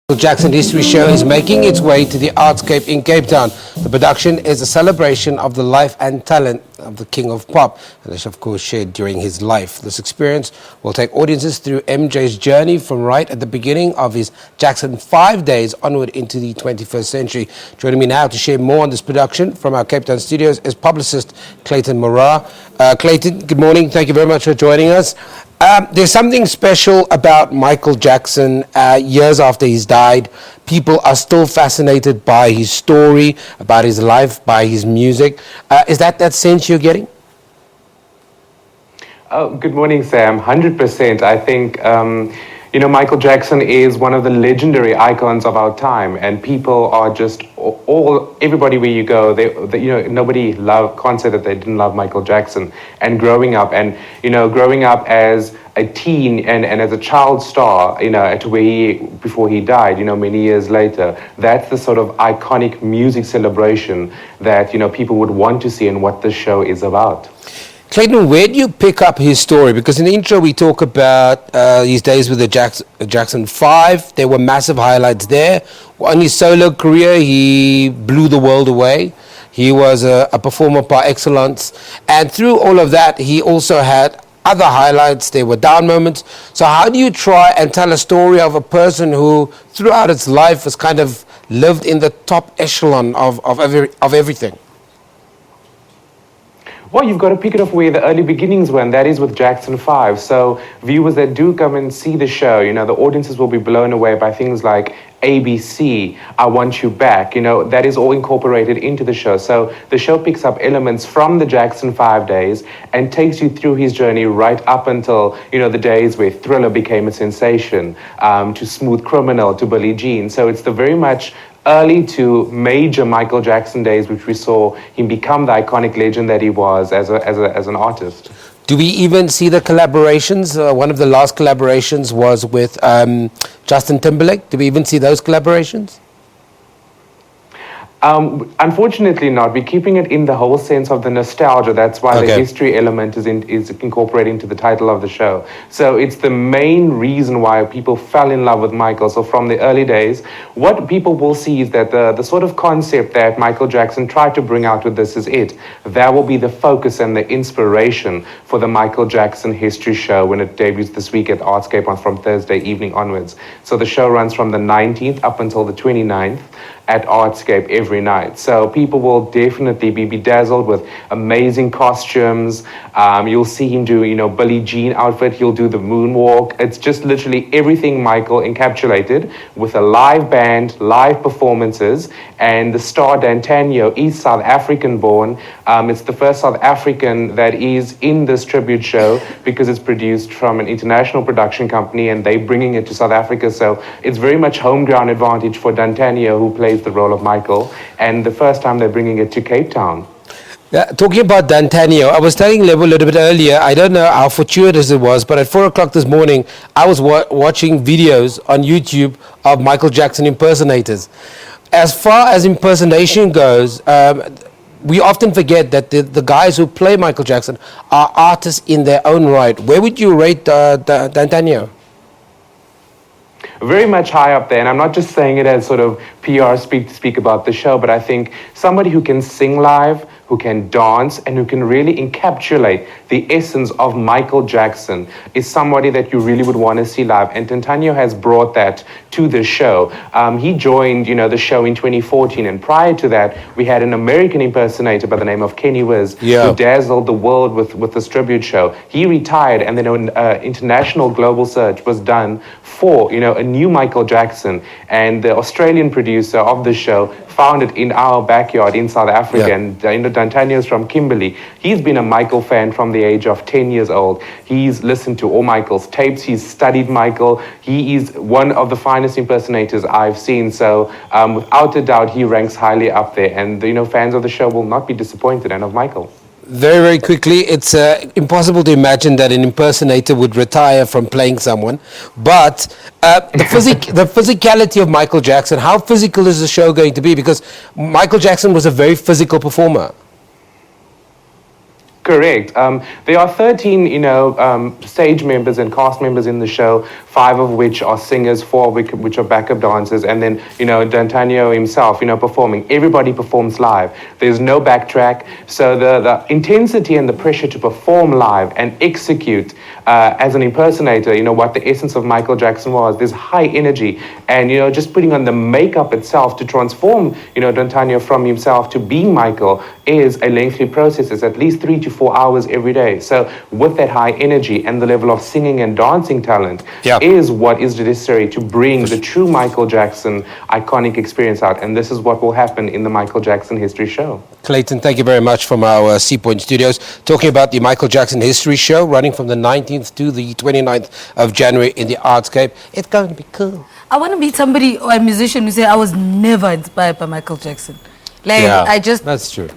The Jackson History Show is making its way to the Artscape in Cape Town. The production is a celebration of the life and talent of the King of Pop, and this of course shared during his life. This experience will take audiences through MJ's journey from right at the beginning of his Jackson 5 days onward into the 21st century. Joining me now to share more on this production from our Cape Town studios is publicist Clayton Moraa. Clayton, good morning. Thank you very much for joining us. There's something special about Michael Jackson. Years after he's died, people are still fascinated by his story, about his life, by his music. Is that sense you're getting? Oh, good morning, Sam. 100%. I think, Michael Jackson is one of the legendary icons of our time, and people are just everybody where you go, nobody can't say that they didn't love Michael Jackson. And growing up as a teen and as a child star, before he died, many years later, that's the sort of iconic music celebration that, people would want to see and what the show is about. Clayton, where do you pick up his story? Because in the intro we talk about his days with the Jackson 5. There were massive highlights there. On his solo career, he blew the world away. He was a performer par excellence. And through all of that, he also had other highlights. There were down moments. So how do you try and tell a story of a person who, throughout its life, has kind of lived in the top echelon of everything? Well, you've got to pick it up where the early beginnings were, and that is with Jackson 5. So viewers that do come and see the show, the audiences will be blown away by things like ABC, I Want You Back, that is all incorporated into the show. So the show picks up elements from the Jackson 5 days and takes you through his journey right up until, the days where Thriller became a sensation, to Smooth Criminal, to Billie Jean. So it's the very much early to major Michael Jackson days, which we saw him become the iconic legend that he was as an artist. Do we even see the collaborations? One of the last collaborations was with Justin Timberlake. Do we even see those collaborations? Unfortunately not. We're keeping it in the whole sense of the nostalgia. That's why the history element is incorporated into the title of the show. So it's the main reason why people fell in love with Michael. So from the early days, what people will see is that the sort of concept that Michael Jackson tried to bring out with This Is It, that will be the focus and the inspiration for the Michael Jackson History Show when it debuts this week at Artscape from Thursday evening onwards. So the show runs from the 19th up until the 29th. At Artscape every night. So people will definitely be bedazzled with amazing costumes. You'll see him do, Billie Jean outfit. He'll do the moonwalk. It's just literally everything Michael encapsulated with a live band, live performances, and the star D'Antonio is South African born. It's the first South African that is in this tribute show because it's produced from an international production company and they're bringing it to South Africa. So it's very much home ground advantage for D'Antonio, who plays the role of Michael, and the first time they're bringing it to Cape Town. Talking about D'Antonio, I was telling Lebo a little bit earlier, I don't know how fortuitous it was, but at 4 o'clock this morning, I was watching videos on YouTube of Michael Jackson impersonators. As far as impersonation goes, we often forget that the guys who play Michael Jackson are artists in their own right. Where would you rate D'Antonio? Very much high up there, and I'm not just saying it as sort of PR speak about the show, but I think somebody who can sing live, who can dance, and who can really encapsulate the essence of Michael Jackson is somebody that you really would want to see live. And D'Antonio has brought that to the show. He joined, the show in 2014, and prior to that, we had an American impersonator by the name of Kenny Wiz, who dazzled the world with this tribute show. He retired, and then an international global search was done for, a new Michael Jackson, and the Australian producer of the show found it in our backyard in South Africa. And D'Antonio's from Kimberley. He's been a Michael fan from the age of 10 years old. He's listened to all Michael's tapes. He's studied Michael. He is one of the finest impersonators I've seen. So without a doubt, he ranks highly up there. And fans of the show will not be disappointed, and of Michael. Very, very quickly, it's impossible to imagine that an impersonator would retire from playing someone. But the physicality of Michael Jackson, how physical is the show going to be? Because Michael Jackson was a very physical performer. Correct. There are 13, stage members and cast members in the show, 5 of which are singers, 4 of which are backup dancers, and then, D'Antonio himself, performing. Everybody performs live. There's no backtrack. So the intensity and the pressure to perform live and execute as an impersonator, what the essence of Michael Jackson was, there's high energy. And, just putting on the makeup itself to transform, D'Antonio from himself to being Michael is a lengthy process. It's at least 3 to 4 hours every day. So with that high energy and the level of singing and dancing talent is what is necessary to bring the true Michael Jackson iconic experience out. And this is what will happen in the Michael Jackson History Show. Clayton, thank you very much from our Sea Point studios, talking about the Michael Jackson History Show running from the 19th to the 29th of January in the Artscape. It's going to be cool. I want to meet somebody or a musician who say I was never inspired by Michael Jackson. Like, Yeah, I just that's true.